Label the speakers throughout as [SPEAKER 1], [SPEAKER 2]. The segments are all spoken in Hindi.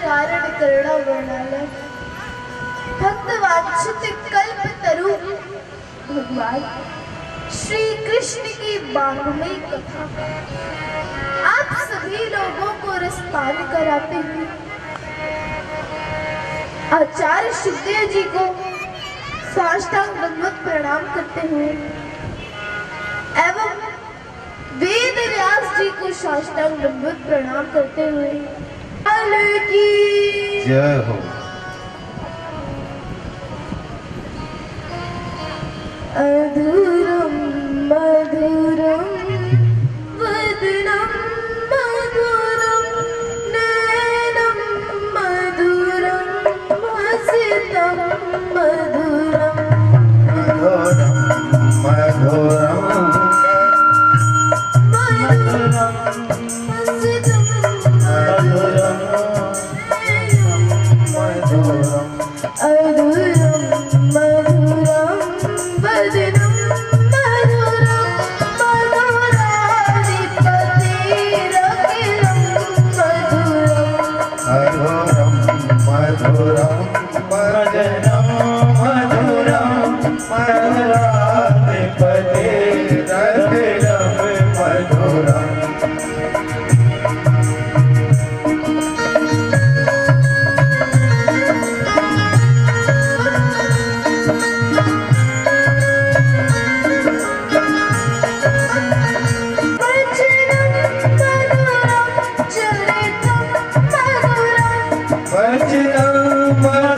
[SPEAKER 1] कारण करुणा वर्णालय भक्त वांछित कल्पतरु भगवान श्री कृष्ण की बारहवीं कथा आप सभी लोगों को रसपान कराते हुए आचार्य शुद्धदेव जी को साष्टांग दंडवत प्रणाम करते हुए एवं वेद व्यास जी को साष्टांग दंडवत प्रणाम करते हुए की
[SPEAKER 2] जय हो।
[SPEAKER 1] अधूरम मधुरम वदनम मधुरम नयनम मधुरम हसितम मधुरम
[SPEAKER 2] मधुरम मधुरम मधुरम
[SPEAKER 1] हसितम
[SPEAKER 2] मधुरम मधुरम
[SPEAKER 1] अधूरम मधुरम वदनम मधुरम मधुराधिपतिरखिलं मधुरम
[SPEAKER 2] मधुरम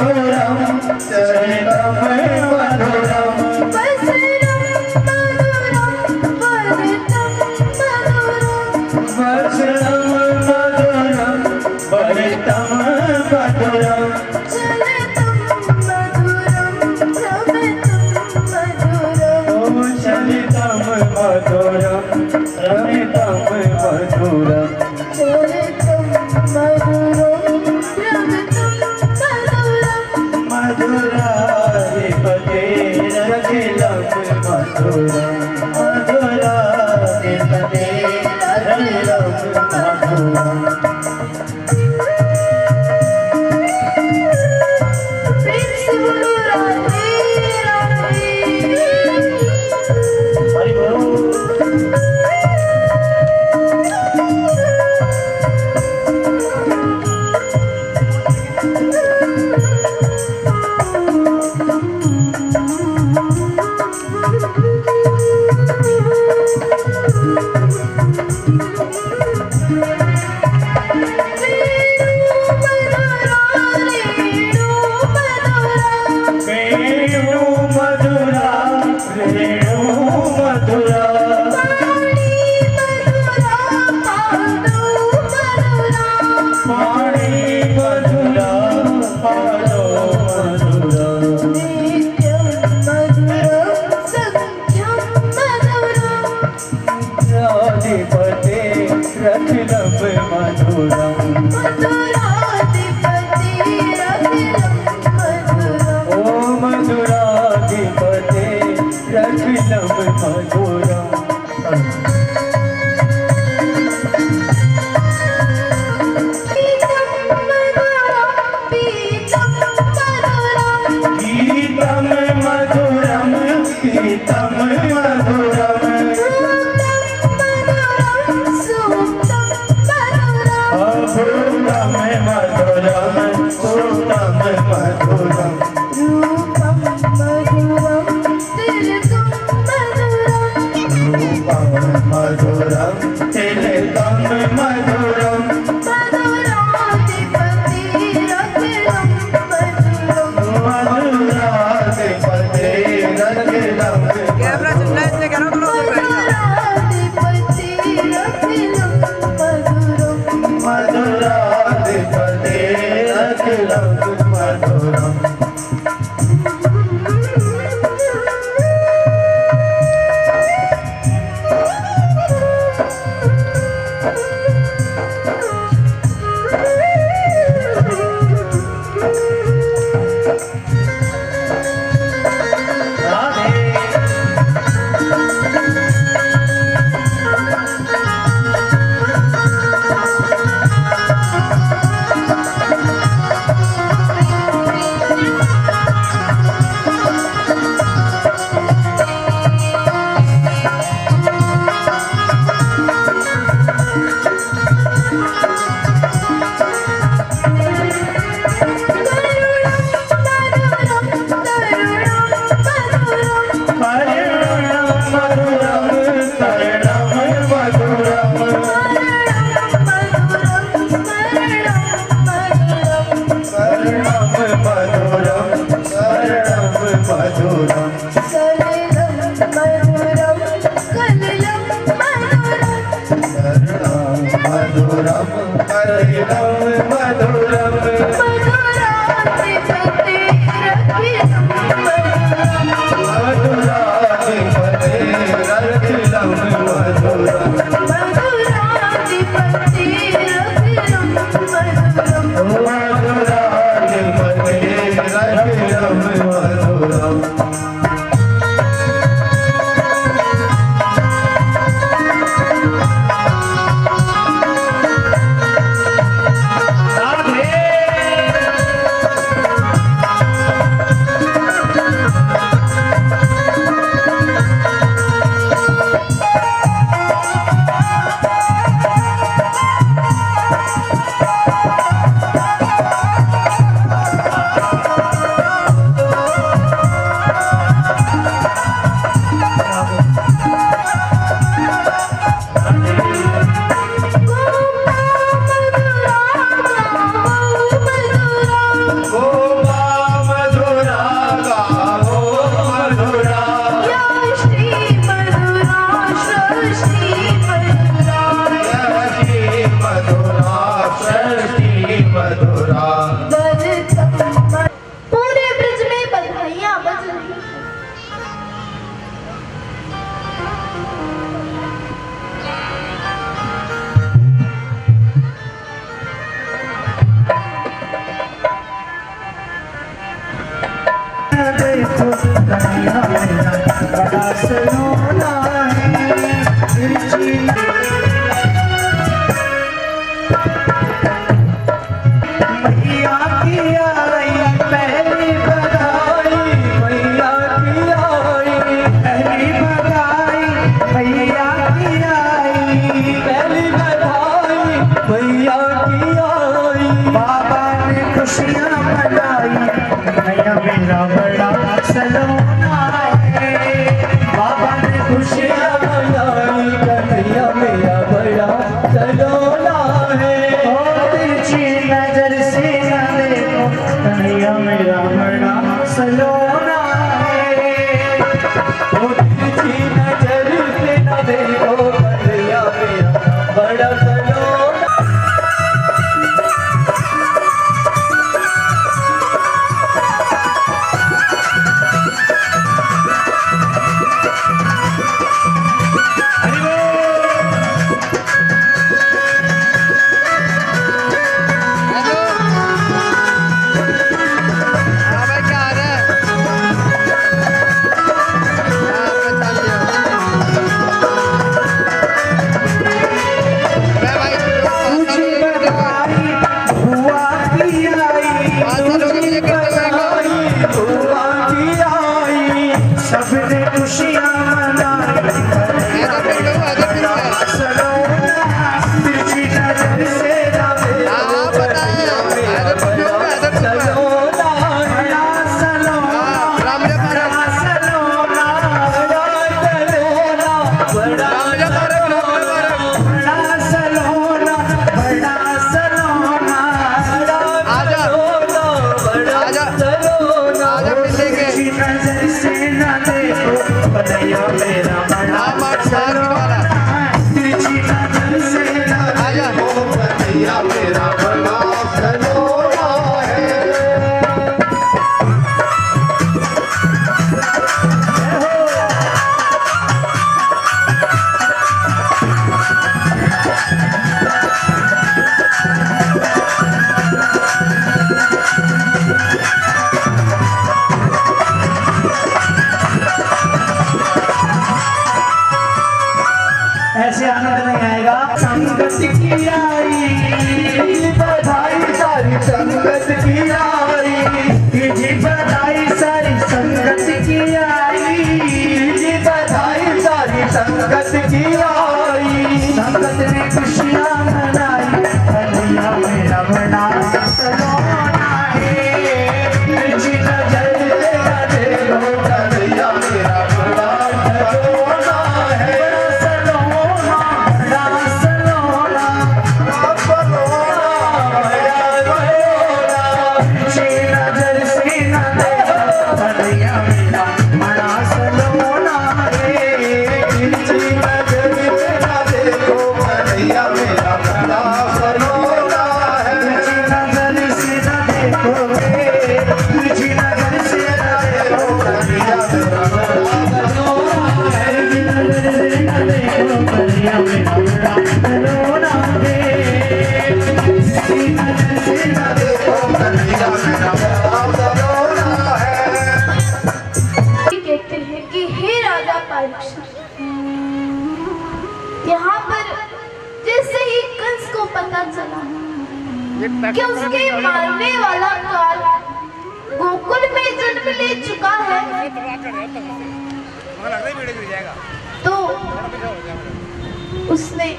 [SPEAKER 2] मधुरम मधुरम मधुराधिपतिरखिलं मधुरम।
[SPEAKER 1] मधुरम
[SPEAKER 2] मेरा बड़ा सलोना है।
[SPEAKER 1] कि उसके मारने वाला काल गोकुल में जन्म ले चुका है, तो उसने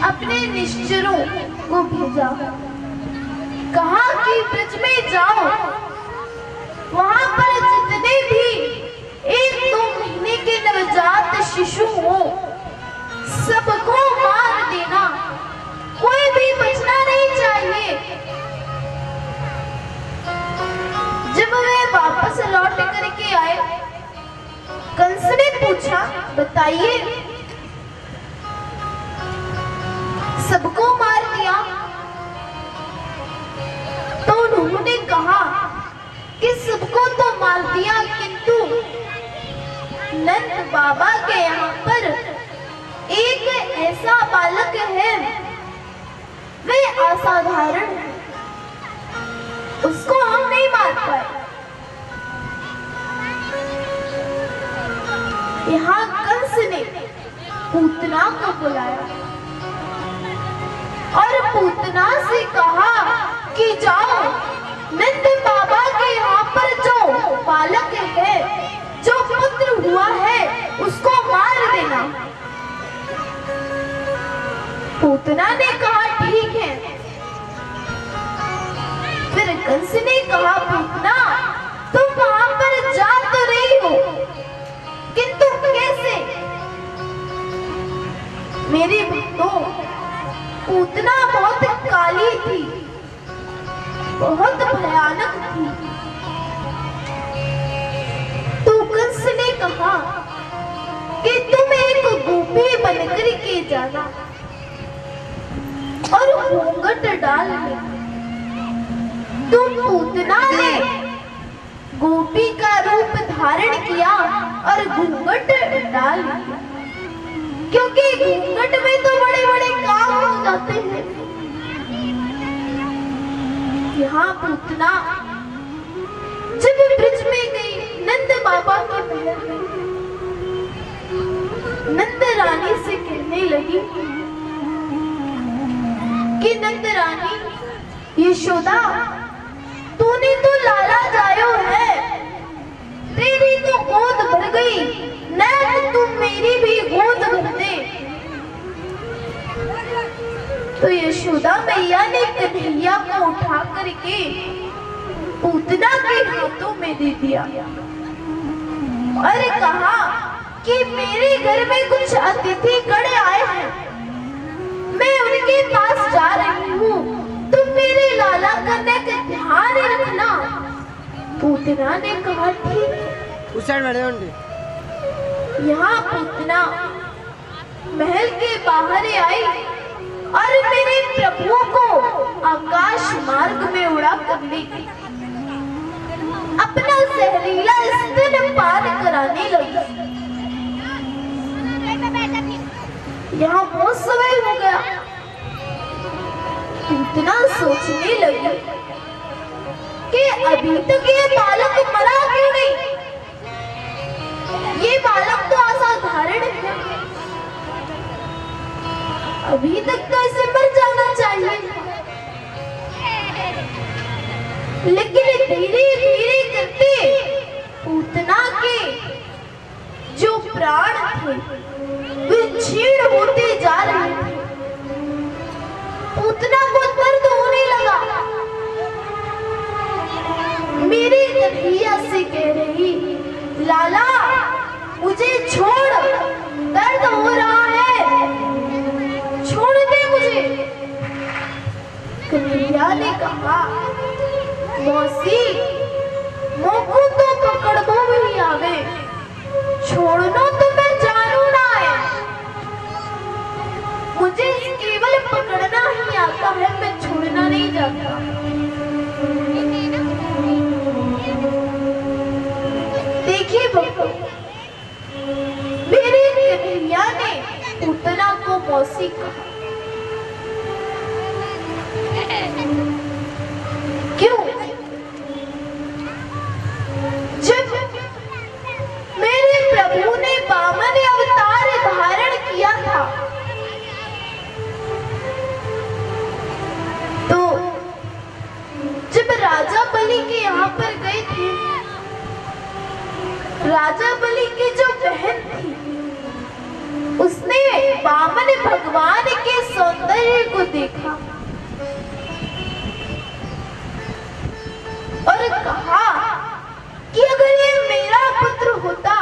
[SPEAKER 1] अपने निश्चरों को भेजा, कहा कि ब्रज में जाओ, वहां पर जितने भी 1-2 महीने के नवजात शिशु हो सबको मार देना, कोई भी बचना नहीं चाहिए। जब वे वापस लौट करके आए, कंस ने पूछा, बताइए सबको मार दिया? तो उन्होंने कहा कि सबको तो मार दिया, किंतु नंद बाबा के यहाँ पर एक ऐसा बालक है, वे असाधारण है, उसको हम नहीं मार पाए। यहाँ कंस ने पूतना को बुलाया और पूतना से कहा कि जाओ नंद बाबा के यहाँ पर जो बालक है, जो पुत्र हुआ है, उसको मार देना। पूतना ने कहा ठीक है। फिर कंस ने कहा, पूतना तुम वहां पर जा तो रही हो, किंतु कैसे? मेरी भक्तों, पूतना बहुत काली थी, बहुत भयानक थी। तो कंस ने कहा कि तुम एक गोपी बनकर के जाना और घूंघट डाल ले। तुम पूतना ने गोपी का रूप धारण किया और घूंघट डाल लिया, क्योंकि घूंघट में तो बड़े बड़े काम हो जाते हैं। यहाँ पूतना जब ब्रज में गई नंद बाबा के महल में, नंद रानी से कहने लगी कि नंद रानी यशोदा, तूने तो लाला जायो है, तेरी तो गोद भर गई, न तुम मेरी भी गोद भर दे। तो यशोदा मैया ने कन्हैया को उठा करके पूतना के हाथों में दे दिया और कहा कि मेरे घर में कुछ अतिथि गण आए हैं, मैं उनके पास जा रही हूँ, तुम मेरे लाला करने का ध्यान रखना। पूतना ने कहा ठीक।
[SPEAKER 3] उस साइड बैठे होंगे।
[SPEAKER 1] यहाँ पूतना महल के बाहर आई और मेरे प्रभु को आकाश मार्ग में उड़ा कर ले गई, अपना जहरीला स्तन पान कराने लगी। यहाँ बहुत समय हो गया। पूतना सोचने लगी कि अभी तक ये बालक मरा क्यों नहीं? ये बालक तो असाधारण है, अभी तक तो इसे मर जाना चाहिए। लेकिन धीरे धीरे करते पूतना के जो प्राण थे वे क्षीण होते जा रहे थे। पूतना को दर्द होने लगा। मेरी कन्हैया से कह रही, लाला मुझे छोड़, दर्द हो रहा है, छोड़ दे मुझे। कन्हैया ने कहा, मौसी मोको तो पकड़बो भी आवे, छोड़नो तो मैं जानू ना है, मुझे केवल पकड़ना ही आता है, मैं छोड़ना नहीं जाता। देखिए भक्तों, मेरे कन्हैया ने पूतना को मौसी कहा। क्यों? जब मेरे प्रभु ने वामन अवतार धारण किया था तो राजा बलि की जो बहन थी उसने वामन भगवान के सौंदर्य को देखा और कहा कि अगर ये मेरा पुत्र होता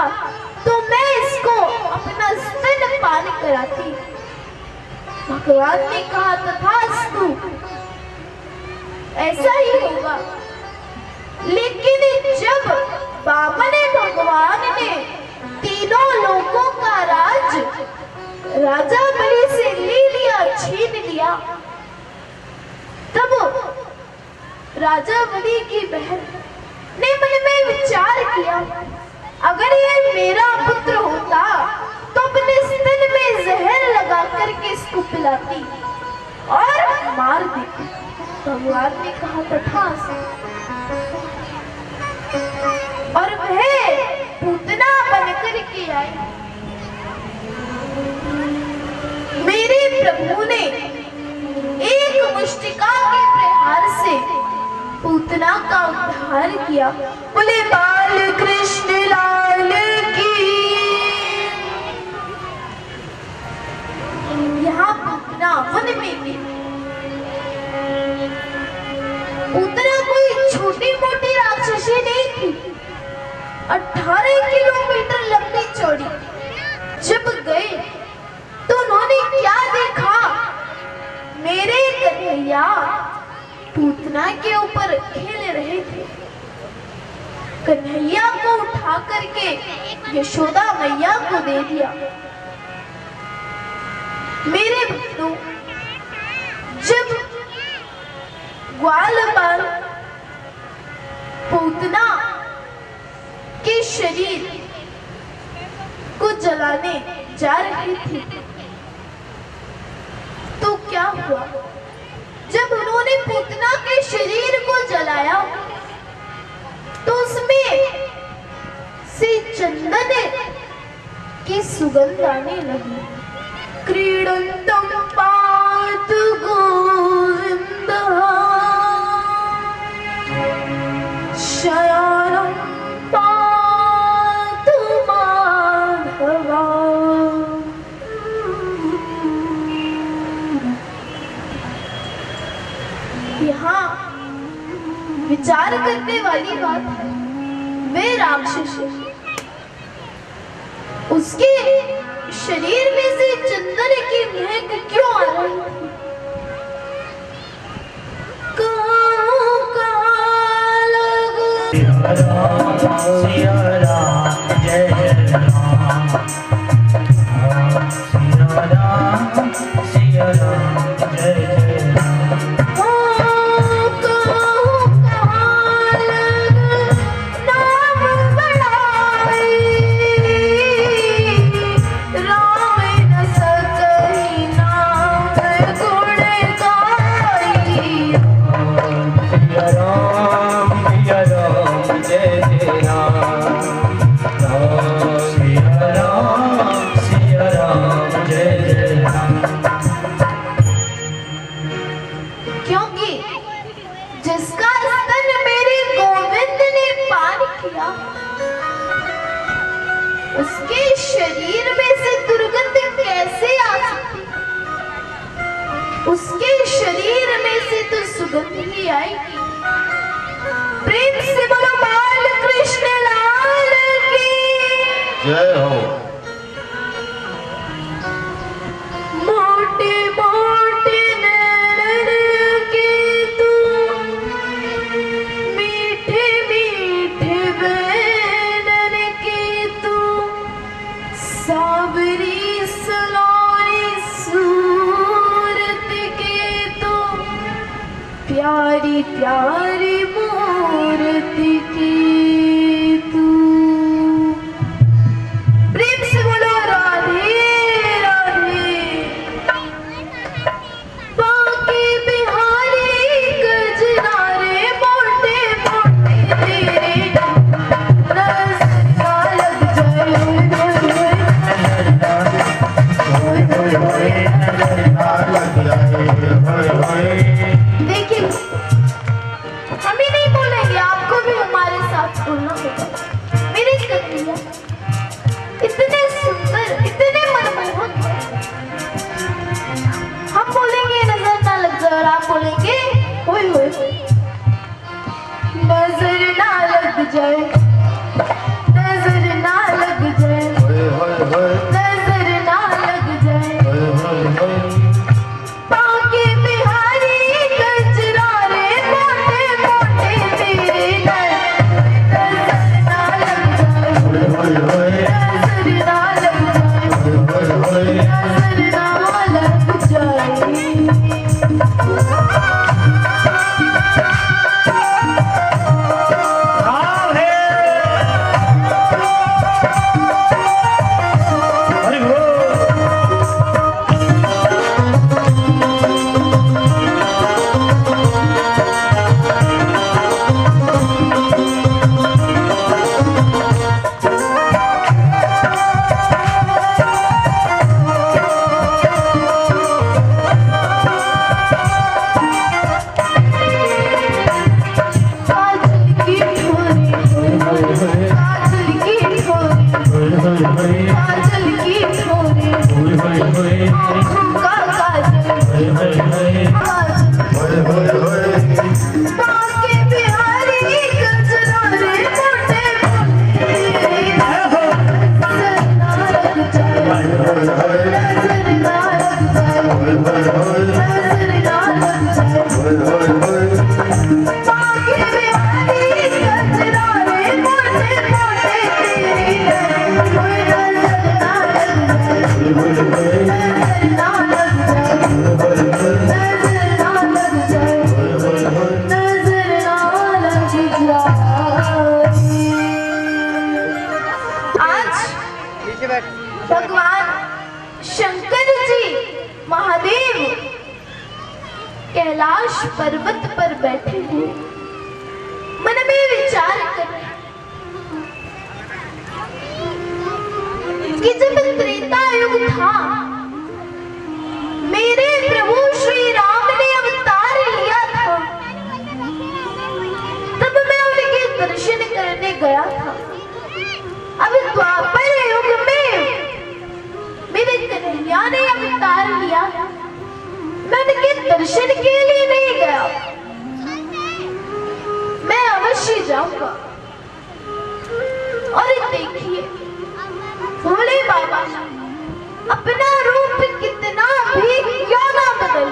[SPEAKER 1] तो मैं इसको अपना स्तनपान कराती। भगवान ने कहा तथास्तु, ऐसा ही होगा। लेकिन जब वामन भगवान ने तीनों लोगों का राज राजा बलि से ले लिया, छीन लिया, तब राजा बलि की बहन ने मन में विचार किया, अगर ये मेरा पुत्र होता तो अपने स्तन में जहर लगा करके इसको पिलाती और मार देती। भगवान ने कहा तथास्तु, और वह पूतना बनकर के आई। मेरे प्रभु ने एक मुष्टिका के प्रहार से पूतना का उद्धार किया। बोले बाल कृष्ण लाल की। यहाँ पूतना वन में थी। पूतना कोई छोटी मोटी राक्षसी नहीं थी, 18 किलोमीटर लंबी चौड़ी। जब गए तो उन्होंने क्या देखा, मेरे कन्हैया पूतना के ऊपर खेल रहे थे। कन्हैया को उठा करके यशोदा मैया को दे दिया। मेरे भक्तों, जब ग्वाल बाल पूतना के शरीर को जलाने जा रही थी तो क्या हुआ, जब उन्होंने पूतना के शरीर को जलाया तो उसमें से चंदन की सुगंध आने लगी। क्रीडंतम पातु गोविंदः शयनं पातु माधवः। यहाँ विचार करने वाली बात है, वे राक्षस उसके शरीर में से चंदन की महक क्यों आ रही थी?
[SPEAKER 2] सिया राम जय राम, सिया राम जय राम।
[SPEAKER 1] जिसका स्तन मेरे गोविंद ने पान किया, उसके शरीर में से दुर्गंध कैसे आ सकती? उसके शरीर में से तो सुगंध ही आएगी। प्रेम से बोलो बाल कृष्ण लाल की
[SPEAKER 2] जय हो।
[SPEAKER 1] प्यारी प्यारी मूर्ति की तू। प्रेम से बोलो राधे राधे। बाकी बिहारी गजरारे मोटे मोटे तेरे रस लग जाए। देखिए जाए, नजर ना लग जाए, नजर ना लग जाए। बांके बिहारी गजरारे मोटे मोटे तेरे नजर ना लग जाए, नजर ना लग जाए, नजर ना लग जाए। काजल की ठोरे, आँखों का काजल, बांके बिहारी गजरारे मोटे मोटे तेरे नजर ना लग जाए, नजर ना लग जाए, नजर ना लग जाए। बांके बिहारी गजरारे मोटे मोटे तेरे भगवान शंकर जी महादेव कैलाश पर्वत पर बैठे हुए मन में विचार कर रहे कि जब त्रेता युग था, मेरे प्रभु श्री राम ने अवतार लिया था, तब मैं उनके दर्शन करने गया था। अब द्वापर युग में मेरे कन्हैया ने अवतार लिया, मैं उनके दर्शन के लिए नहीं गया, मैं अवश्य जाऊंगा। और देखिए भोले बाबा अपना रूप कितना भी क्यों ना बदल,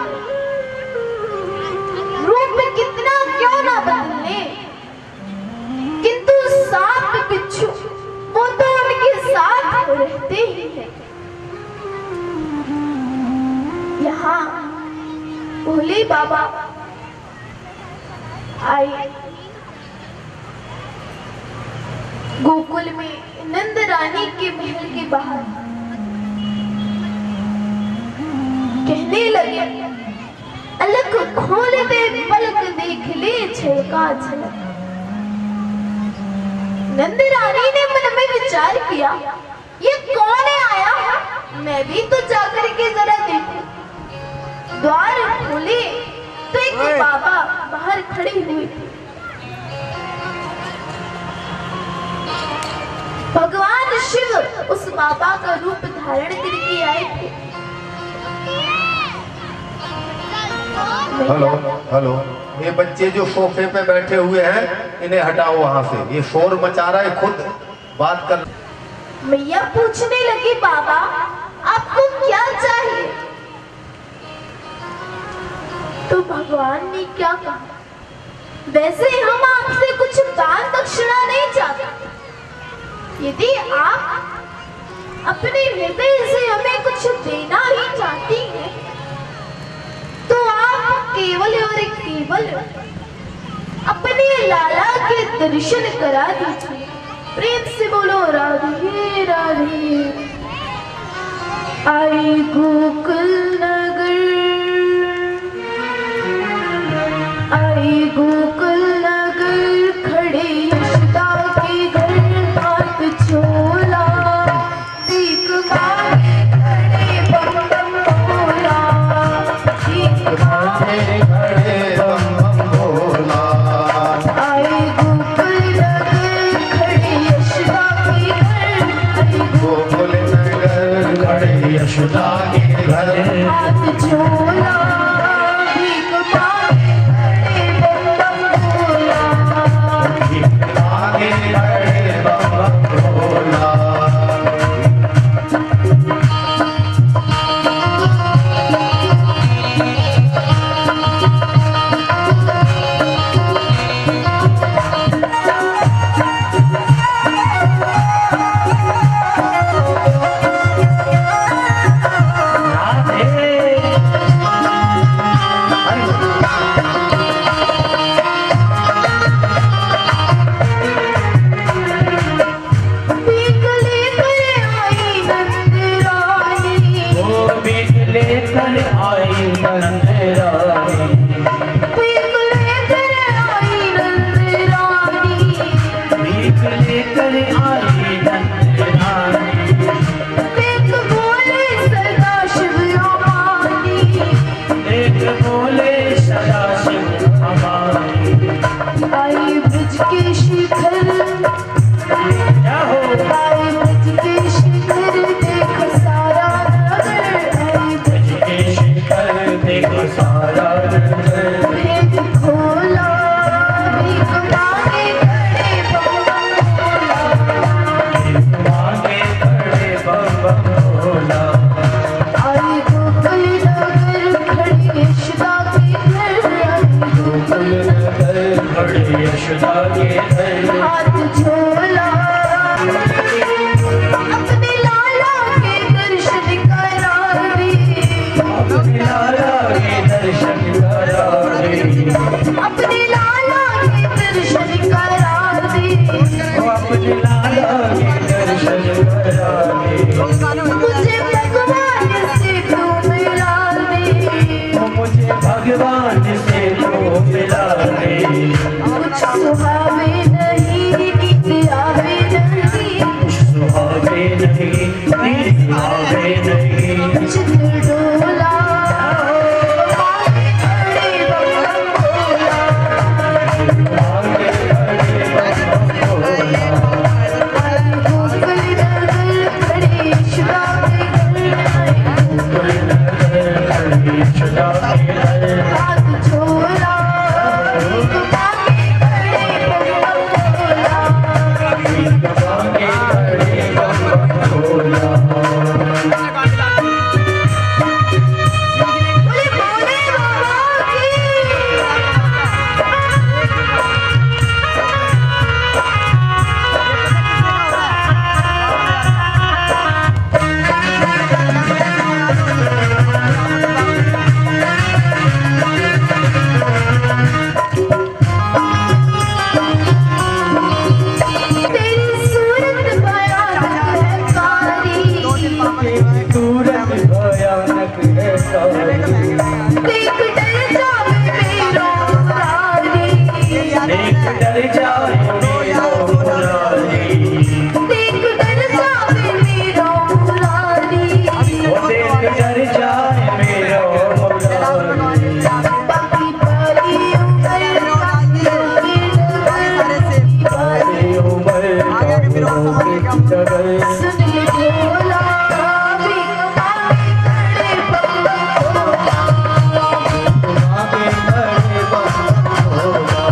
[SPEAKER 1] रूप कितना क्यों ना बदले, किंतु सांप बिच्छू वो तो उनके साथ रहते ही हैं। यहाँ भोले बाबा आए, गोकुल में नंद रानी के महल के बाहर कहने लगे, अलग खोल दे पलक देख ले झलका झलक। नंद रानी ने मन में विचार किया, ये कौन है आया, मैं भी तो जाकर के जरा देखूं। द्वार खोले तो एक बाबा बाहर खड़े हुए थे। भगवान शिव उस बाबा का रूप धारण करके आए थे।
[SPEAKER 3] हेलो हेलो, ये बच्चे जो सोफे पे बैठे हुए हैं इन्हें हटाओ वहां से, ये शोर मचा रहा है, खुद बात कर।
[SPEAKER 1] मैया पूछने लगी, बाबा आपको क्या चाहिए? तो भगवान ने क्या कहा, वैसे हम आपसे कुछ दान दक्षिणा नहीं चाहते, यदि आप अपने हृदय से हमें कुछ देना ही चाहती हैं तो आप केवल और केवल अपने लाला के दर्शन करा दीजिए। प्रेम से बोलो राधे राधे। आई गोकुल नगर, आई गोकुल नगर, खड़े यशोदा के घर, हाथ छोला दीक मांगे खड़े बम बम भोला, दीक मांगे
[SPEAKER 3] खड़े बम बम भोला।
[SPEAKER 1] आई गोकुल नगर, खड़े यशोदा के घर,
[SPEAKER 3] गोकुल नगर, खड़े यशोदा के घर,
[SPEAKER 1] हाथ छोला दीक मांगे खड़े बम बम भोला,
[SPEAKER 3] दीक मांगे
[SPEAKER 1] ब्रज के शिखर,
[SPEAKER 2] क्या हो
[SPEAKER 1] आए ब्रज के शिखर देख सारा नगर, आए
[SPEAKER 2] ब्रज के शिखर देखो सारा नगर,
[SPEAKER 1] भेद खोला भीख मांगे खड़े बम भोला,
[SPEAKER 2] मांगे खड़े बम बम भोला,
[SPEAKER 1] आए गोकुल नगर खड़ी यशोदा के घर, आए गोकुल
[SPEAKER 2] नगर खड़ी यशोदा के घर,
[SPEAKER 1] हाथ झोला अपने लाला के दर्शन करा दे,
[SPEAKER 2] अपने लाला के दर्शन करा दे,
[SPEAKER 1] अपने लाला के दर्शन करा दे,
[SPEAKER 2] अपने लाला के दर्शन करा दे,
[SPEAKER 1] मुझे भगवान से तू मिला दे,
[SPEAKER 2] मुझे भगवान से तो मिला दे,
[SPEAKER 1] कुछ सुहावे नहीं नींद आवे नहीं,
[SPEAKER 2] सुहावे नहीं नींद आवे नहीं,
[SPEAKER 1] चित डोला मांगे खड़े बम भोला,
[SPEAKER 2] मांगे खड़े बम भोला,
[SPEAKER 1] आए गोकुल नगर खड़ी यशोदा के घर, आए
[SPEAKER 2] गोकुल नगर खड़ी यशोदा के घर,
[SPEAKER 1] हाथ झोला भीख मांगे खड़े बम भोला,
[SPEAKER 2] भीख मांगे खड़े बम बम भोला,
[SPEAKER 1] बोले भोले बाबा की तेरी सूरत भयानक है कारी,
[SPEAKER 2] सूरत भयानक है सारी,
[SPEAKER 1] देख डर जावे मेरो मुरारी,
[SPEAKER 2] देख डर जाए मेरो मुरारी,
[SPEAKER 1] देख डर जावे मेरो मुरारी,
[SPEAKER 2] ओ देख डर जाए मेरो मुरारी,
[SPEAKER 1] बाकी पारी उम्र कातियों की नगर,
[SPEAKER 2] अरे उमर कातियों की डगर,
[SPEAKER 1] सुन ले भोला भीख मांगे खड़े बम भोला,
[SPEAKER 2] मांगे खड़े बम भोला,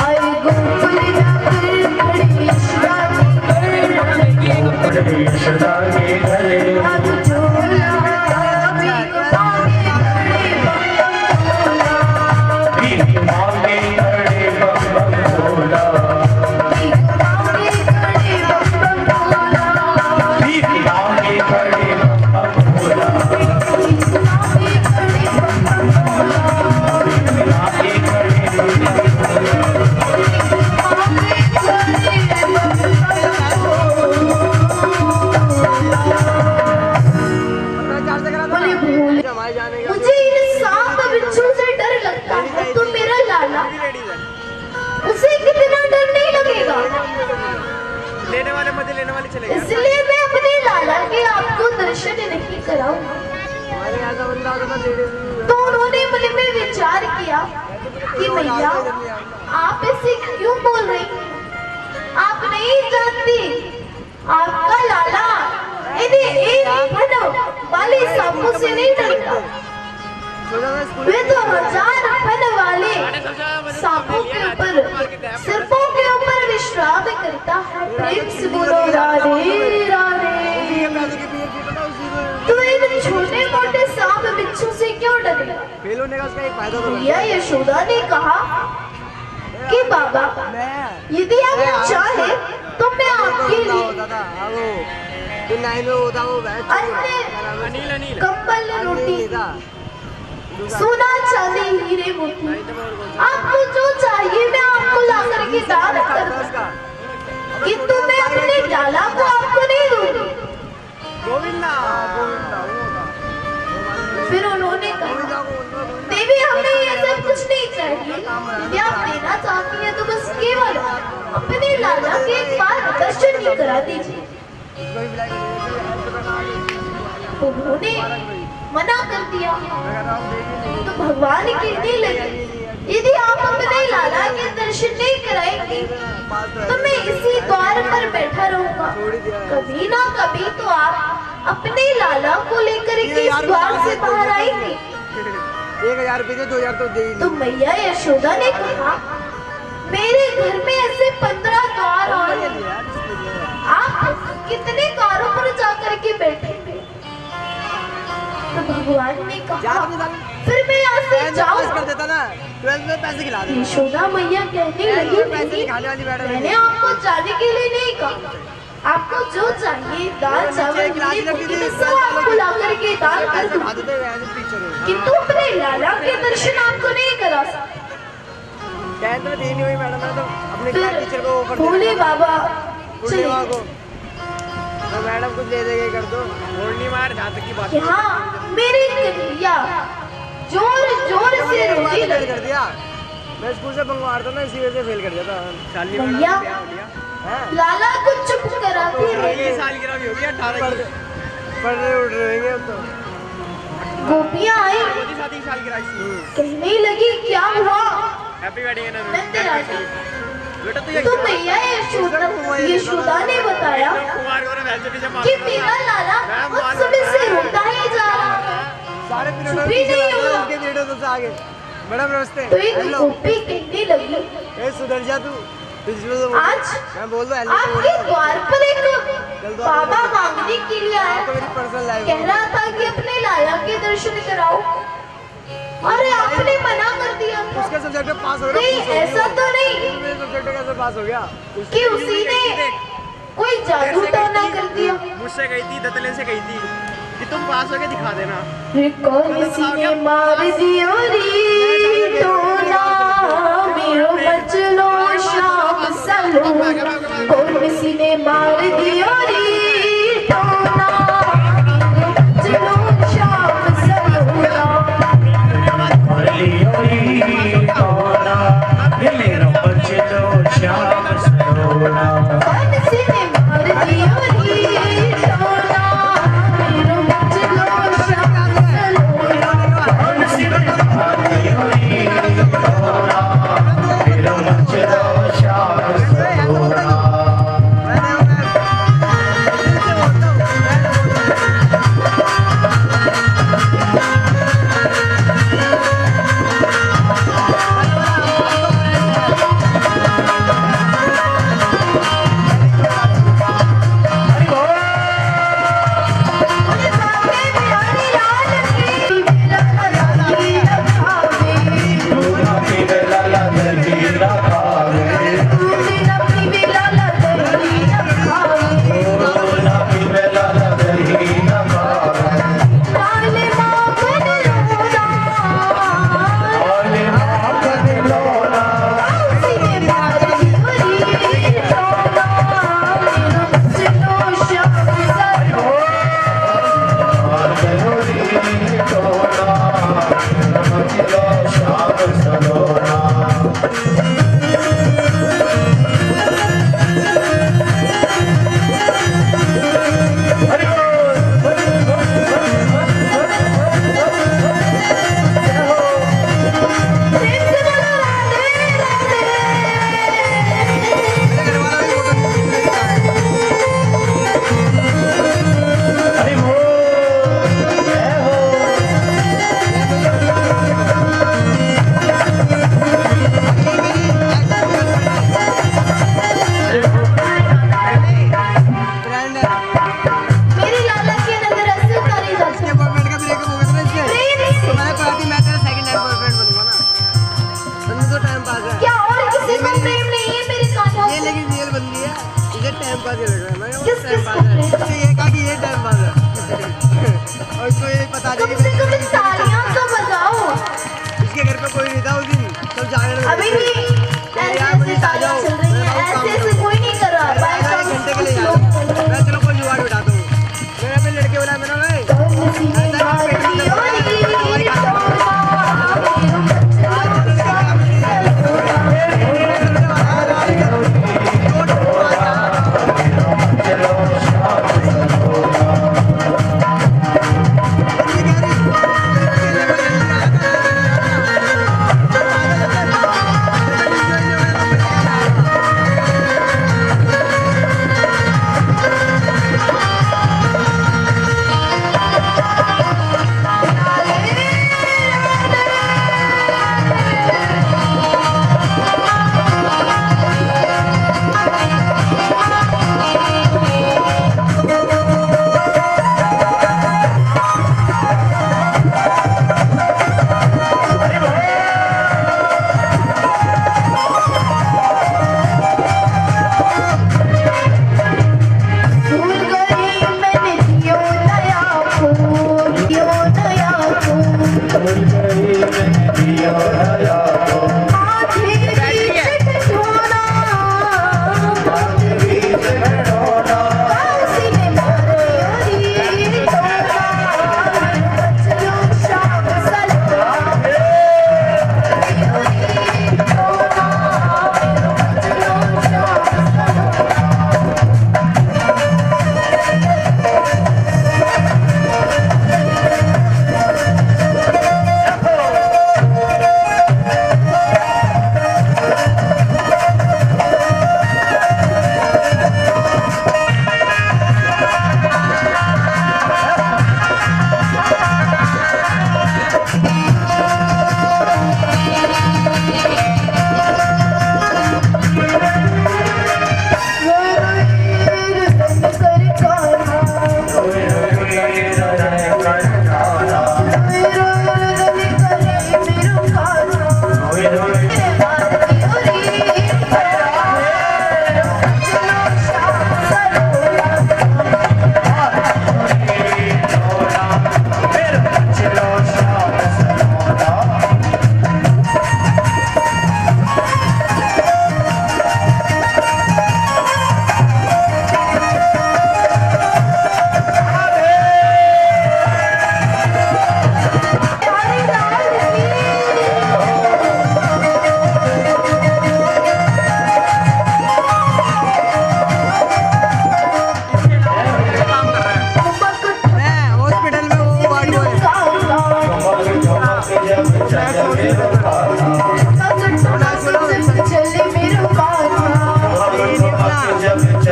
[SPEAKER 1] आए गोकुल नगर खड़ी यशोदा के घर,
[SPEAKER 2] खड़ी यशोदा के घर,
[SPEAKER 1] हाथ झोला भीख मांगे खड़े बम भोला,
[SPEAKER 2] भीख मांगे खड़े बम बम भोला,
[SPEAKER 1] भीख मांगे खड़े बम भोला,
[SPEAKER 2] भीख मांगे खड़े बम बम भोला,
[SPEAKER 1] भीख मांगे खड़े बम
[SPEAKER 2] भीख मांगे खड़े बम
[SPEAKER 1] बोले भोले मुझे इन सांप बिच्छू से डर लगता है, तो मेरा लाला उसे कितना डर नहीं लगेगा,
[SPEAKER 4] लेने वाले मजे लेने वाले चले गए।
[SPEAKER 1] इसलिए मैं अपने लाला के आपको दर्शन नहीं कराऊंगा।
[SPEAKER 4] हमारे यहाँ का बंदा आता था लेडीज।
[SPEAKER 1] तो उन्होंने मन में विचार किया कि भैया आप ऐसे क्यों बोल रही हैं? आप नहीं जानती आपका लाला इन्हें एक फन वाले सांपों से नहीं डरता, वे तो हजार फन वाले सांपों के ऊपर सर्पों के ऊपर विश्राम करता है। प्रेम से बोलो राधे राधे। तो इन छोटे मोटे सांप बिच्छू से क्यों डरेगा?
[SPEAKER 4] फेल होने का उसका एक फायदा तो
[SPEAKER 1] भैया यशोदा ने कहा कि बाबा यदि आप चाहे तो मैं आपके लिए अन्य कंबल रोटी सोना चांदी हीरे मोती आपको जो चाहिए मैं आपको ला करके दान कर दूंगा, किंतु मैं अपने लाला को आपको नहीं दूंगी। फिर उन्होंने कहा देवी हमें ये सब कुछ नहीं चाहिए, यदि आप देना चाहती हैं तो बस केवल अपने लाला के एक बार दर्शन ही करा दीजिए। उन्होंने मना कर दिया तो भगवान कहने लगे यदि आप अपने लाला के दर्शन नहीं कराएंगे तो मैं इसी द्वार पर बैठा रहूंगा। कभी ना कभी तो आप अपने लाला को लेकर के इस द्वार से बाहर आएंगे।
[SPEAKER 4] 1000 रुपये दे, 2000 तो दे ही
[SPEAKER 1] तो मैया यशोदा ने कहा, मेरे घर में ऐसे 15 द्वार और हैं। आप कितने द्वारों पर जाकर के बैठेंगे? तो भगवान ने कहा, फिर मैं यहाँ से जाऊँ?
[SPEAKER 4] कर देता ना 12 में पैसे खिला दे।
[SPEAKER 1] यशोदा मैया कहने लगी, मैंने आपको जाने के लिए नहीं कहा। आपको जो चाहिए दाल चावल सब आपको ला करके दान कर दूं, किंतु अपने लाला के दर्शन आपको नहीं करा सकता। भोले बाबा चले
[SPEAKER 4] तो मैडम कुछ दे देंगे कर दो। मार जहाँ तक की बात
[SPEAKER 1] यहाँ मेरी कन्हैया जोर जोर से रोने लगी।
[SPEAKER 4] कर दिया मैं स्कूल से बंक मारता ना, इसी वजह से फेल कर जाता।
[SPEAKER 1] भैया लाला को चुप कराती है।
[SPEAKER 4] सालगिरह भी होगी 18 पढ़ रहे उठ रहेंगे अब तो।
[SPEAKER 1] गोपियाँ आई कहने लगी, क्या हुआ?
[SPEAKER 4] हैप्पी वेडिंग
[SPEAKER 1] तो मैया यशोदा ने बताया कि मेरा लाला बहुत समय से रोता ही जा रहा है,
[SPEAKER 4] सारे
[SPEAKER 1] चुप ही नहीं हो रहा।
[SPEAKER 4] से आगे मैडम नमस्ते।
[SPEAKER 1] तो एक गोपी कहने लगी,
[SPEAKER 4] ए सुधर जा तू।
[SPEAKER 1] आज
[SPEAKER 4] मैं बोल दो
[SPEAKER 1] आपके द्वार पर एक बाबा मांगने के लिए आया,
[SPEAKER 4] पर्सनल लाइफ
[SPEAKER 1] कह रहा था कि अपने लाला के दर्शन कराओ, और आपने मना कर दिया था।
[SPEAKER 4] उसके सब्जेक्ट में पास हो
[SPEAKER 1] नहीं, ऐसा तो नहीं
[SPEAKER 4] सब्जेक्ट कैसे पास हो गया
[SPEAKER 1] कि उसी ने कोई जादू टोना कर दिया।
[SPEAKER 4] मुझसे गई थी, दतले से गई थी कि तुम पास होके दिखा देना।
[SPEAKER 1] कौन सी ने मार दियो री टोना, मेरो बचलो शाम सलो। कौन सी ने मार दियो री टोना, मेरो बचलो शाम सलो। कौन सी ने मार दियो री टोना, मेरो बचलो शाम सलो।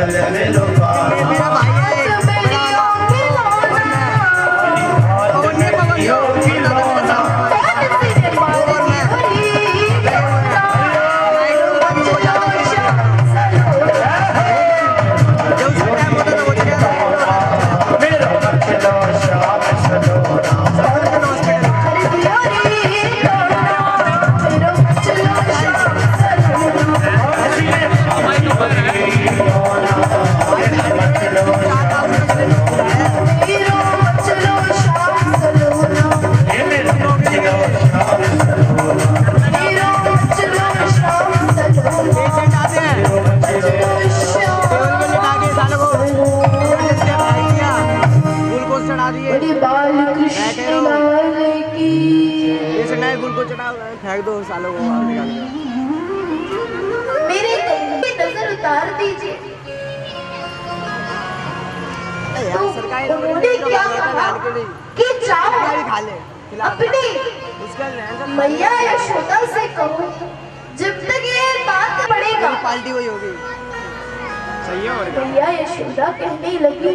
[SPEAKER 3] चले मेरो पास
[SPEAKER 4] मेरा भाई है एक,
[SPEAKER 1] मेरी आंखें लाना
[SPEAKER 4] पवन ने योगी लाना
[SPEAKER 1] तेरे मारे हरी करना
[SPEAKER 4] जब उसका टाइम होता था वो चले जाता
[SPEAKER 3] मेरो मचलो शाम सलोना
[SPEAKER 1] हरी दियारी करना तेरा चलो शाम मेरो चलो शाम सलोना मेरो चलो शाम सलोना
[SPEAKER 4] पेशेंट आते हैं टेबल पे लिटा के सालों को जैसे भाई किया ग्लूकोज चढ़ा दिए
[SPEAKER 1] बड़ी बाल कृष्ण लाल की
[SPEAKER 4] पेशेंट आए ग्लूकोज चढ़ा फेंक दो सालों को बाहर निकाल के
[SPEAKER 1] मेरे पे नजर उतार दीजिए तो उन्होंने क्या कहा कि जाओ
[SPEAKER 4] खा ले खिला दे।
[SPEAKER 1] अपनी
[SPEAKER 4] उसका रहन
[SPEAKER 1] मैया यशोदा से कहो जब तक ये बात पड़ेगा।
[SPEAKER 4] पार्टी वही होगी सही है और
[SPEAKER 1] मैया यशोदा कहने लगी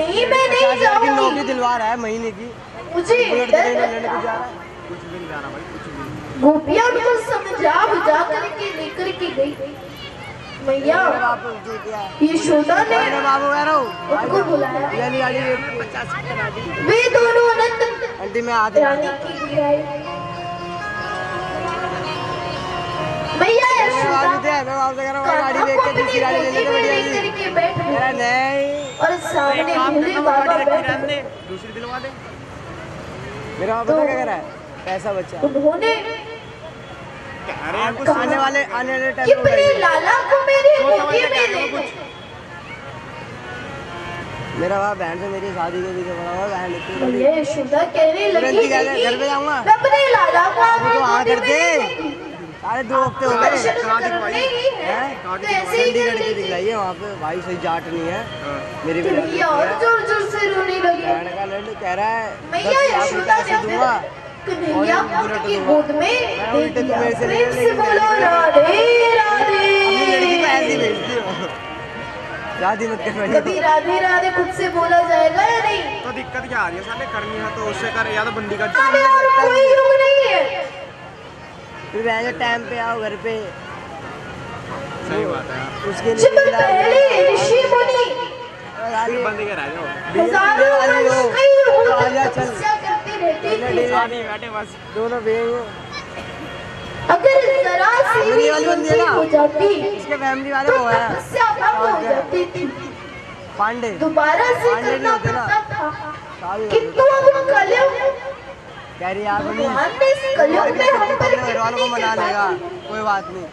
[SPEAKER 1] नहीं मैं नहीं
[SPEAKER 4] नौकरी
[SPEAKER 1] जाऊंगी
[SPEAKER 4] दिलवा रहा है महीने की
[SPEAKER 1] मुझे
[SPEAKER 4] बुलेट
[SPEAKER 1] डर
[SPEAKER 4] लेने
[SPEAKER 1] लगता
[SPEAKER 4] को जा
[SPEAKER 1] है।
[SPEAKER 4] रहा है कुछ भी नहीं जा रहा भाई कुछ भी
[SPEAKER 1] गोपियां उनको समझा बुझा करके लेकर के गई। मैया
[SPEAKER 4] बाप जो किया
[SPEAKER 1] यशोदा ने
[SPEAKER 4] मेरे बाबू कह रहा हूँ
[SPEAKER 1] उनको बुलाया।
[SPEAKER 4] यानी गाड़ी 50 करा दी
[SPEAKER 1] वे दोनों अनंत
[SPEAKER 4] आंटी मैं आते
[SPEAKER 1] रानी की बुलाए। मैया यशोदा
[SPEAKER 4] मैं बाप से कह रहा हूँ गाड़ी देख के दूसरी गाड़ी ले लेते बढ़िया जी
[SPEAKER 1] करके बैठ
[SPEAKER 4] मेरा
[SPEAKER 1] गई
[SPEAKER 4] नहीं
[SPEAKER 1] और सामने भोले बाबा बैठ गए।
[SPEAKER 4] दूसरी दिलवा दे मेरा बाप पता क्या कह रहा है पैसा बचा
[SPEAKER 1] उन्होंने
[SPEAKER 4] आने वाले
[SPEAKER 1] कि
[SPEAKER 4] टाइम
[SPEAKER 1] मेरे लाला को मेरी गोदी में ले लो।
[SPEAKER 4] मेरा बाप बहन से मेरी शादी के पीछे पड़ा हुआ बहन इतनी बड़ी
[SPEAKER 1] मैया यशोदा कहने
[SPEAKER 4] तुरंत
[SPEAKER 1] लगी
[SPEAKER 4] ही घर पे जाऊंगा
[SPEAKER 1] मैं अपने लाला को
[SPEAKER 4] वो तो हाँ
[SPEAKER 1] अपनी
[SPEAKER 4] कर
[SPEAKER 1] गोदी
[SPEAKER 4] दे
[SPEAKER 1] में ले लूंगी।
[SPEAKER 4] सारे 2 हफ्ते हो गए
[SPEAKER 1] दर्शन करने ही है तो ऐसे ही कर
[SPEAKER 4] चंडीगढ़ की
[SPEAKER 1] लीजिए।
[SPEAKER 4] दिखलाई है वहाँ पे भाई सही जाट नहीं है मेरी
[SPEAKER 1] तो भैया और जोर जोर से रोने लगी।
[SPEAKER 4] बहन का लड्डू कह रहा है
[SPEAKER 1] मैया
[SPEAKER 4] 10 लाख
[SPEAKER 1] यशोदा
[SPEAKER 4] रुपया ऐसे दूंगा
[SPEAKER 1] कन्हैया
[SPEAKER 4] और
[SPEAKER 1] पुत्र
[SPEAKER 4] बुलेट
[SPEAKER 1] की
[SPEAKER 4] दूंगा।
[SPEAKER 1] गोद में
[SPEAKER 4] मैं
[SPEAKER 1] दे
[SPEAKER 4] उल्टे
[SPEAKER 1] दिया।
[SPEAKER 4] तुम्हें से
[SPEAKER 1] प्रेम से
[SPEAKER 4] लेके
[SPEAKER 1] बोलो
[SPEAKER 4] लेके
[SPEAKER 1] राधे
[SPEAKER 4] अपनी लड़की को ऐसे ही
[SPEAKER 1] राधे।
[SPEAKER 4] भेज दियो शादी मत कर मैंने
[SPEAKER 1] कभी राधे राधे खुद से बोला जाएगा या नहीं?
[SPEAKER 5] तो दिक्कत क्या आ रही है साले करनी है तो उससे कर या तो बंदी का
[SPEAKER 1] अरे और कोई युग नहीं है।
[SPEAKER 4] फिर वैसे टाइम पे आओ घर पे
[SPEAKER 5] सही बात है
[SPEAKER 4] उसके लिए
[SPEAKER 1] जब पहले ऋषि मुनि
[SPEAKER 5] फिर बंदी के रह जाओ
[SPEAKER 1] हजारों वर्ष कई युगों तक
[SPEAKER 4] आजा चल।
[SPEAKER 1] तपस्या करती रहती थी।
[SPEAKER 5] शादी बैठे बस
[SPEAKER 4] दोनों बेग
[SPEAKER 1] अगर जरा सी भी
[SPEAKER 4] मेरी वाली बंदी है
[SPEAKER 1] गलती
[SPEAKER 4] ना?
[SPEAKER 1] हो जाती
[SPEAKER 4] इसके फैमिली वाले
[SPEAKER 1] तो
[SPEAKER 4] वो है
[SPEAKER 1] तपस्या भंग हो जाती थी।
[SPEAKER 4] पांडे
[SPEAKER 1] दोबारा से
[SPEAKER 4] पांडे नहीं
[SPEAKER 1] करना
[SPEAKER 4] होते ना।
[SPEAKER 1] पड़ता था
[SPEAKER 4] शादी
[SPEAKER 1] किंतु अब कलयुग
[SPEAKER 4] कह रही यार मम्मी
[SPEAKER 1] भगवान ने इस कलयुग में हम पर
[SPEAKER 4] अपने घर वालों को
[SPEAKER 1] कितनी
[SPEAKER 4] मना
[SPEAKER 1] कृपा
[SPEAKER 4] लेगा
[SPEAKER 1] की।
[SPEAKER 4] कोई बात नहीं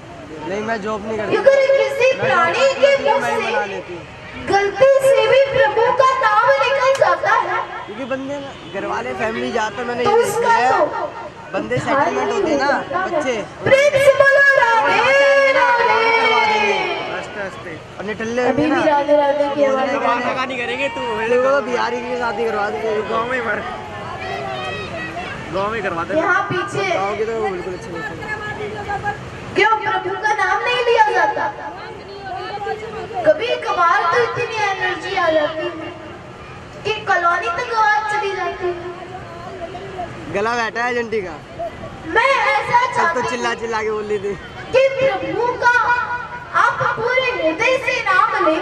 [SPEAKER 4] नहीं मैं जॉब नहीं करती
[SPEAKER 1] अगर किसी
[SPEAKER 4] मैं
[SPEAKER 1] प्राणी
[SPEAKER 4] job
[SPEAKER 1] के
[SPEAKER 4] करती हूँ,
[SPEAKER 1] मुंह
[SPEAKER 4] मैं ही मना
[SPEAKER 1] से
[SPEAKER 4] लेती हूँ
[SPEAKER 1] गलती से भी प्रभु का नाम निकल जाता है
[SPEAKER 4] क्योंकि बंदे ना घर वाले फैमिली जाते मैंने
[SPEAKER 1] तो
[SPEAKER 4] ये
[SPEAKER 1] उसका
[SPEAKER 4] देखी है
[SPEAKER 1] तो
[SPEAKER 4] बंदे सेटलमेंट होते हैं ना बच्चे
[SPEAKER 1] प्रेम से बोलो राधे
[SPEAKER 4] करवा देंगे
[SPEAKER 1] राधे।
[SPEAKER 5] हंसते हंसते
[SPEAKER 4] और निठल्ले
[SPEAKER 1] अभी
[SPEAKER 4] होंगे
[SPEAKER 1] भी
[SPEAKER 4] ना
[SPEAKER 1] राधे राधे की आवाज
[SPEAKER 5] तो बात का नहीं करेंगे तू
[SPEAKER 4] देखो तो बिहारी की शादी करवा देंगे
[SPEAKER 5] गाँव में भर गाँव में करवा दे
[SPEAKER 1] यहाँ पीछे
[SPEAKER 4] गाँव की तो बिल्कुल अच्छी नहीं लगती।
[SPEAKER 1] क्यों प्रभु का नाम नहीं लिया जाता? कभी कभार तो इतनी एनर्जी आ जाती है कि कॉलोनी तक आवाज चली जाती है।
[SPEAKER 4] गला बैठा है जंटी का
[SPEAKER 1] मैं ऐसा
[SPEAKER 4] सब तो
[SPEAKER 1] चाहती
[SPEAKER 4] चिल्ला
[SPEAKER 1] हूँ
[SPEAKER 4] चिल्ला के बोल रही थी
[SPEAKER 1] कि प्रभु का आप पूरे हृदय से नाम लें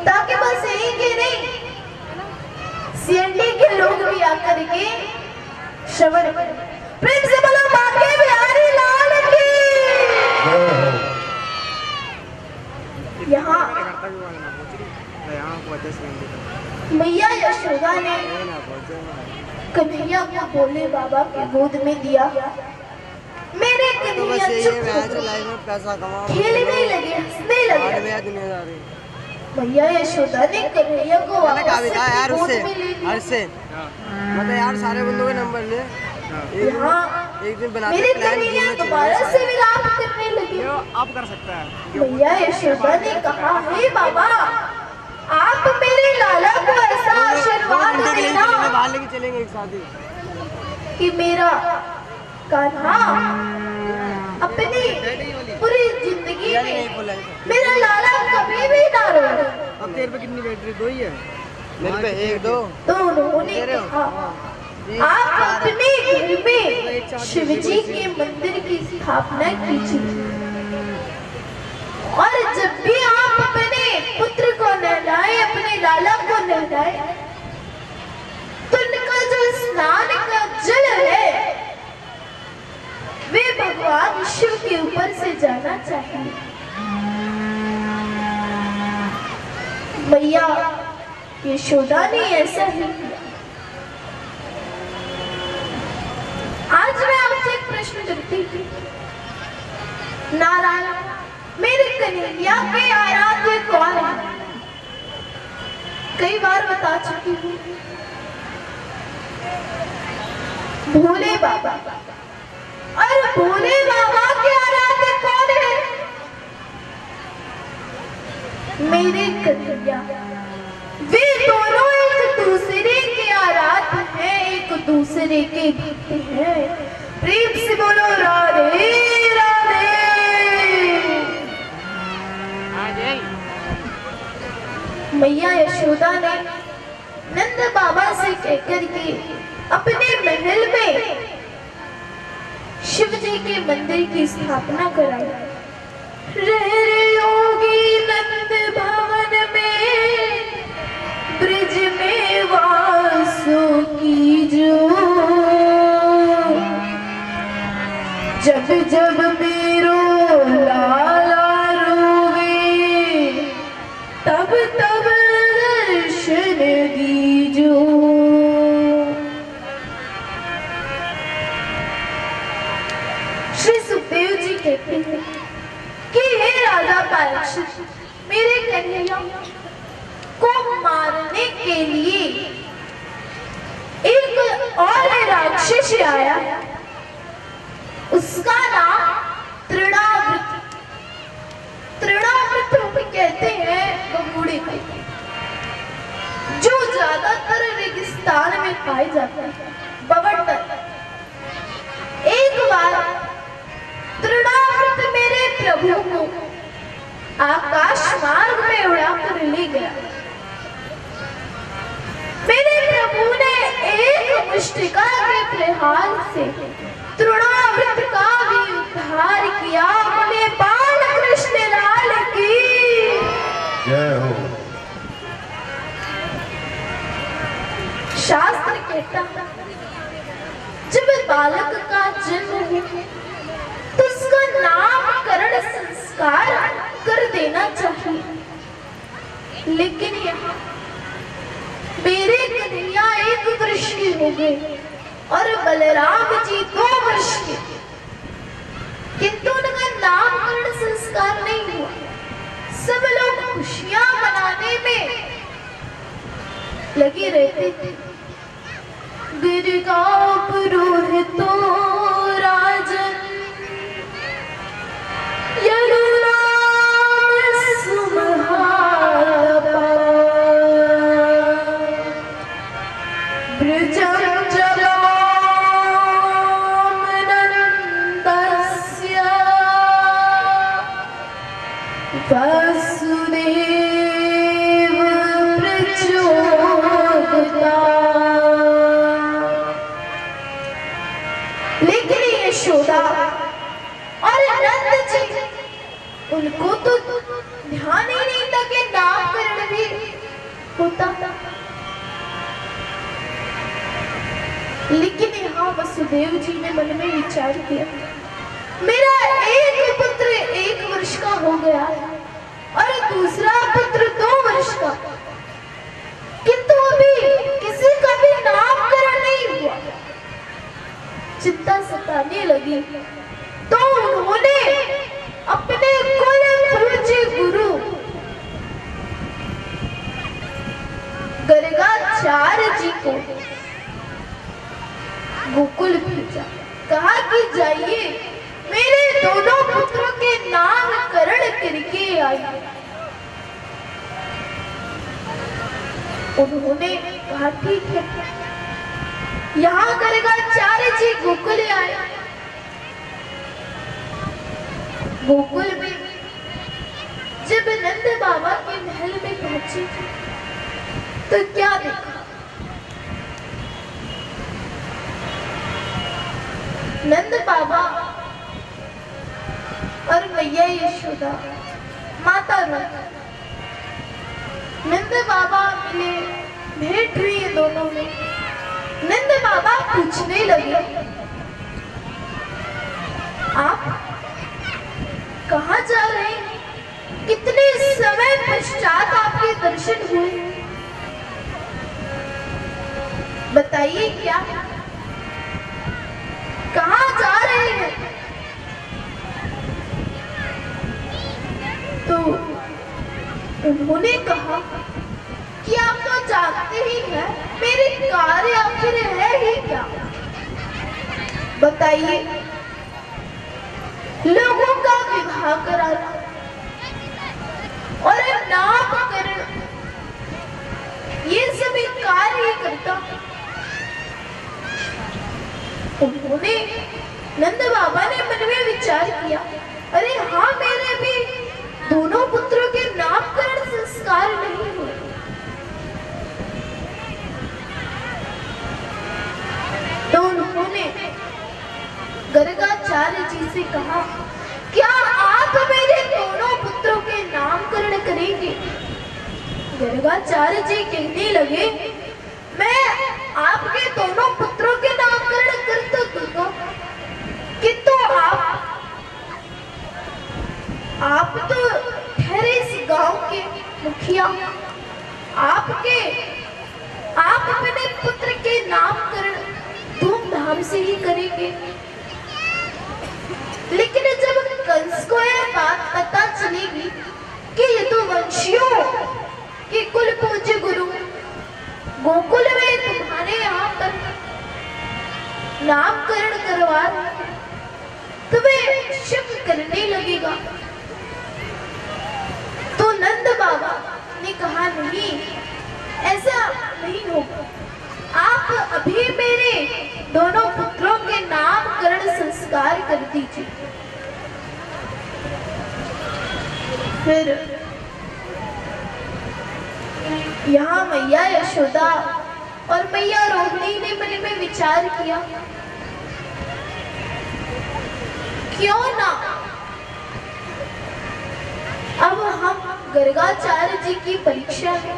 [SPEAKER 1] ताकि बस यही के नहीं सीएनडी के लोग भी आकर के श्रवण करें। प्रेम से बोलो बाके बिहारी लाल की। यहाँ
[SPEAKER 5] करता भी वाला ना पहुंच रही यहाँ पहुंचे सीएनडी तक
[SPEAKER 1] मैया यशोदा ने
[SPEAKER 4] ना पहुंचे
[SPEAKER 1] कन्हैया को भोले बाबा की गोद में दिया। मेरे
[SPEAKER 4] तो बस
[SPEAKER 1] कन्हैया
[SPEAKER 4] यही
[SPEAKER 1] चुप
[SPEAKER 4] है
[SPEAKER 1] हो
[SPEAKER 4] वैसे
[SPEAKER 1] गए,
[SPEAKER 4] लाइफ में पैसा कमाओ
[SPEAKER 1] खेलने लगे, हंसने
[SPEAKER 4] बाद
[SPEAKER 1] लगे।
[SPEAKER 4] में दुनियादारी
[SPEAKER 1] मैया यशोदा ने कन्हैया को
[SPEAKER 4] मैंने कहा
[SPEAKER 1] वापस
[SPEAKER 4] भी था यार
[SPEAKER 1] अपनी गोद
[SPEAKER 4] उससे
[SPEAKER 1] में ले लिया।
[SPEAKER 4] हर से मतलब यार सारे बंदों के नंबर ले
[SPEAKER 1] यहाँ
[SPEAKER 4] एक दिन बनाते
[SPEAKER 1] मेरे
[SPEAKER 4] प्लान
[SPEAKER 1] कन्हैया
[SPEAKER 4] घूमने
[SPEAKER 1] दोबारा
[SPEAKER 4] चलेंगे
[SPEAKER 1] से विलाप करने लगे।
[SPEAKER 5] ये आप कर सकता है
[SPEAKER 1] मैया यशोदा ने कहा हे बाबा आप मेरे लाला को ऐसा आशीर्वाद
[SPEAKER 4] घंटे के लिए
[SPEAKER 1] देना
[SPEAKER 4] चलेंगे बाहर लेके चलेंगे एक साथ ही
[SPEAKER 1] कि मेरा कान्हा अपनी पूरी जिंदगी
[SPEAKER 4] यार
[SPEAKER 1] में
[SPEAKER 4] नहीं बोला
[SPEAKER 1] मेरा लाला कभी
[SPEAKER 4] अब तेरे पे कितनी बैटरी? 2 ही है मेरे पे, 1 2।
[SPEAKER 1] तो उन्होंने कहा आप अपने घर में शिव जी के मंदिर की स्थापना कीजिए और जब भी आप अपने पुत्र को नहलाए, अपने लाला को नहलाए, तो उनका जो स्नान का जल है वे भगवान शिव के ऊपर से जाना चाहिए। मैया यशोदा ने ऐसा ही किया। आज मैं आपसे एक प्रश्न करती हूँ, नारायण मेरे कन्हैया के आराध्य कौन है? कई बार बता चुकी हूँ, भोले बाबा। और भोले बाबा के आराध्य कौन है? मेरे कन्हैया। वे दोनों एक दूसरे के आराध्य हैं, एक दूसरे के भक्त हैं। प्रेम से बोलो राधे राधे। मैया यशोदा ने नंद बाबा से कहकर के अपने महल में शिव जी के मंदिर की स्थापना कराई। रह योगी नंद भवन में ब्रिज में वासो की जो, जब जब मेरो लाला रोवे तब तब दर्शन दीजो। श्री सुखदेव जी कहते हैं कि हे राजा परीक्षित, मेरे कन्हैया को मारने के लिए एक और राक्षस आया, उसका नाम तृणावृत। तृणावृत कहते हैं बबूढ़े को, जो ज्यादातर रेगिस्तान में पाए जाते हैं, बवंडर। एक बार तृणावृत मेरे प्रभु को आकाश मार्ग में उड़ाकर ले गया। मेरे प्रभु ने एक मुष्टिका के प्रहार से तृणावृत का भी उद्धार किया। बोले बाल कृष्ण लाल की
[SPEAKER 3] जय हो।
[SPEAKER 1] शास्त्र कहता जब बालक का जन्म हो तो उसका नामकरण संस्कार कर देना चाहिए, लेकिन यहाँ मेरे कन्हैया 1 वर्ष के हो गए और बलराम जी 2 वर्ष के, किंतु उनका नामकरण संस्कार नहीं हुआ। सब लोग खुशियां मनाने में लगे रहते थे। गिरगांव पुरोहितो राजन यदुराम सुमहारपा ब्रजं जलाम नन्दस्य वसुदेव प्रचोदिता। लेकिन यशोदा और नंद जी, उनको तो ध्यान ही नहीं था कि नामकरण भी होता था। लेकिन यहाँ वसुदेव जी ने मन में विचार किया, मेरा एक पुत्र 1 वर्ष का हो गया और दूसरा पुत्र 2 वर्ष का, किंतु अभी किसी का भी नामकरण नहीं हुआ। चिंता सताने लगी तो उन्होंने अपने कुल पूज्य गुरु गर्गाचार्य जी को गोकुल भेजा। कहा कि जाइए मेरे दोनों पुत्रों के नामकरण करके आइए। उन्होंने कहा ठीक है। यहाँ गर्गाचार्य जी गोकुल आए। गोकुल में जब नंद बाबा के महल में पहुंचे पहुंची तो क्या देखा, नंद बाबा और मैया यशोदा माता रूप। नंद बाबा मिले, भेंट हुई दोनों में। नंद बाबा पूछने लगे, आप कहाँ जा रहे हैं? कितने समय पश्चात आपके दर्शन हुए, बताइए क्या, कहाँ जा रहे हैं? तो उन्होंने कहा कि आप तो जानते ही हैं मेरे कार्य आखिर है ही क्या, बताइए, लोगों का विवाह कराना और नामकरण, ये सभी कार्य करता। उन्होंने, नंद बाबा ने मन में विचार किया, अरे हाँ, मेरे भी दोनों पुत्रों के नामकरण संस्कार नहीं हुए। तो उन्होंने गर्गाचार्य जी से कहा, क्या आप मेरे दोनों पुत्रों के नामकरण करेंगे? गर्गाचार्य जी कहने लगे, मैं आपके दोनों पुत्रों के नामकरण कर तो दूंगा, किंतु आप तो ठहरे इस गांव के मुखिया, आप अपने पुत्र के नामकरण धूमधाम से ही करेंगे। लेकिन जब कंस को यह बात पता चलेगी कि ये तो वंशियों के कुल पूज्य गुरु गोकुल में तुम्हारे यहाँ पर नामकरण करवा, तुम्हें शक करने लगेगा। तो नंद बाबा ने कहा, नहीं, ऐसा नहीं होगा, आप अभी मेरे दोनों पुत्रों के नामकरण संस्कार कर दीजिए। फिर यहाँ मैया यशोदा और मैया रोहिणी ने मन में विचार किया, क्यों ना अब हम गर्गाचार्य जी की परीक्षा है।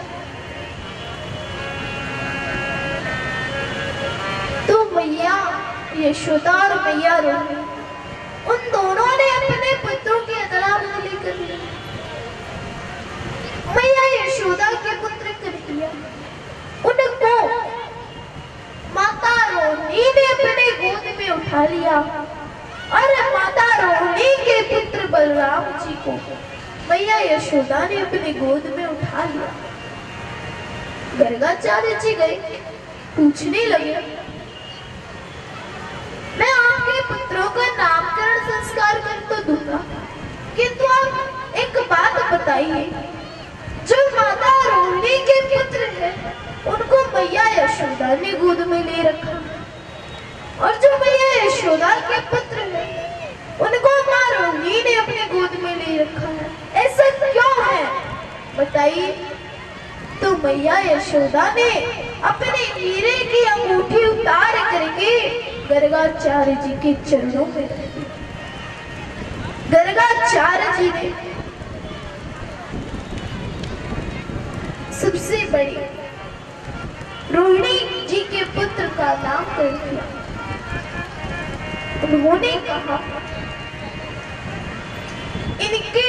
[SPEAKER 1] तो मैया यशोदा और मैया रोहिणी, उन दोनों ने अपने पुत्रों की अदला बदली कर ली। मैया यशोदा के पुत्र कन्हैया, उनको माता रोहिणी ने अपने गोद में उठा लिया और माता रोहिणी के पुत्र बलराम जी को मैया यशोदा ने अपने गोद में उठा लिया। गर्गाचार्य जी गए, पूछने लगे, मैं आपके पुत्रों का नामकरण संस्कार कर तो दूंगा, किंतु आप एक बात बताइए, जो माता रोहिणी के पुत्र है उनको मैया यशोदा ने गोद में ले रखा, और जो मैया यशोदा के पुत्र है उनको माँ रोहिणी ने अपने गोद में ले रखा है, ऐसा क्यों है, बताइए। तो मैया यशोदा ने अपने हीरे की अंगूठी उतार करके गर्गाचार्य जी के चरणों में रख दी। गर्गाचार्य जी ने सबसे बड़ी रोहिणी जी के पुत्र का नाम कर दिया। उन्होंने कहा, इनके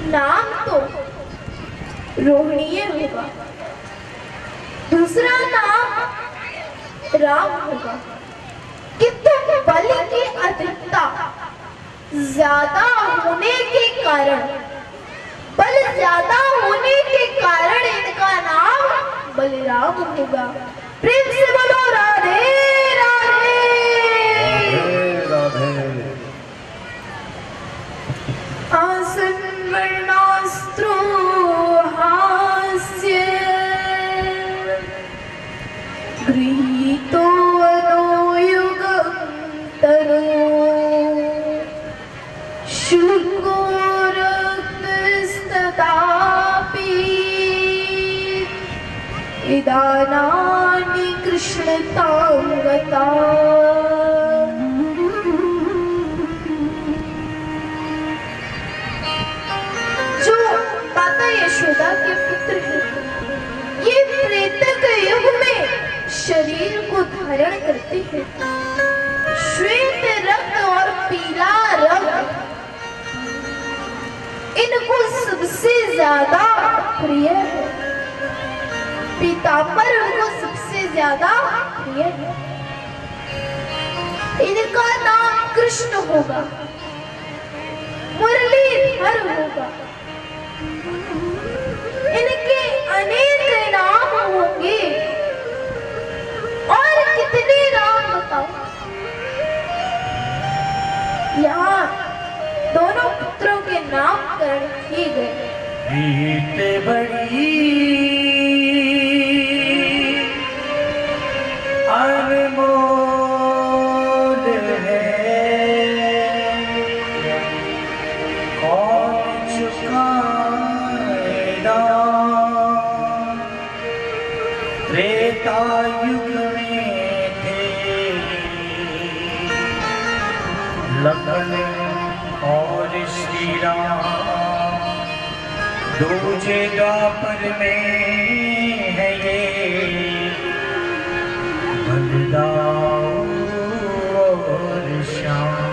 [SPEAKER 1] नाम तो रोहिणी होगा, दूसरा नाम राम होगा, किंतु बल की अधिकता ज्यादा होने के कारण, बल ज्यादा होने के कारण इनका नाम बलराम होगा। प्रेम से बोलो राधे राधे
[SPEAKER 3] राधे।
[SPEAKER 1] आसन वर्णास्त्रो हास्य गृहीतो अनुयुगं तनु शुल्को रक्तस्तथापि निदानानि कृष्णतां गता। जो माता यशोदा के पुत्र हैं, ये प्रेतक युग में शरीर को धारण करते हैं। श्वेत रक्त और पीला रंग इनको सबसे ज्यादा प्रिय है। पीताम्बर उनको सबसे ज्यादा प्रिय है। इनका नाम कृष्ण होगा, मुरलीधर होगा। इनके अनेक नाम होंगे। और कितने नाम बताओ। यहाँ दोनों पुत्रों के नामकरण किए गए।
[SPEAKER 2] प्रीत बड़ी अनमोल है, कौन चुकाएगा। त्रेता युग में थे लखन और श्री राम, दूजे द्वापर में है ये बलदाऊ और श्याम।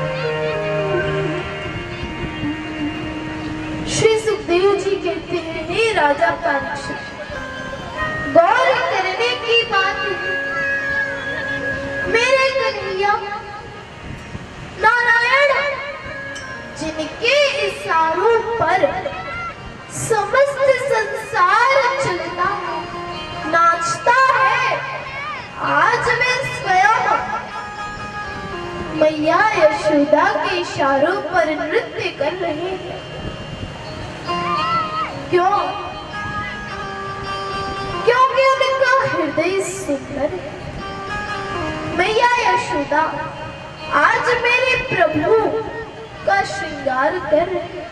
[SPEAKER 1] श्री सुखदेव जी कहते हैं, हे राजा परीक्षित, गौर करने की बात है। मेरे कन्हैया नारायण जिनके इशारों पर समस्त संसार चलता है, नाचता है, आज मैं स्वयं मैया यशोदा के इशारों पर नृत्य कर रहे हैं। क्यों? क्योंकि उनका हृदय सुंदर है। मैया यशोदा आज मेरे प्रभु का श्रृंगार कर रहे हैं।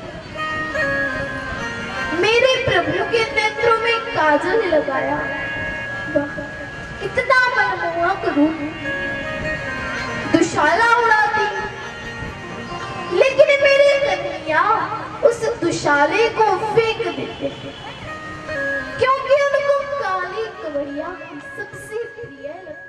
[SPEAKER 1] मेरे प्रभु के नेत्रों में काजल लगाया। वाह, कितना मनमोहक रूप। दुशाला उड़ाती, लेकिन मेरे कन्हैया उस दुशाले को फेंक देते हैं, क्योंकि उनको काली कवड़िया सबसे प्रिय लगती है।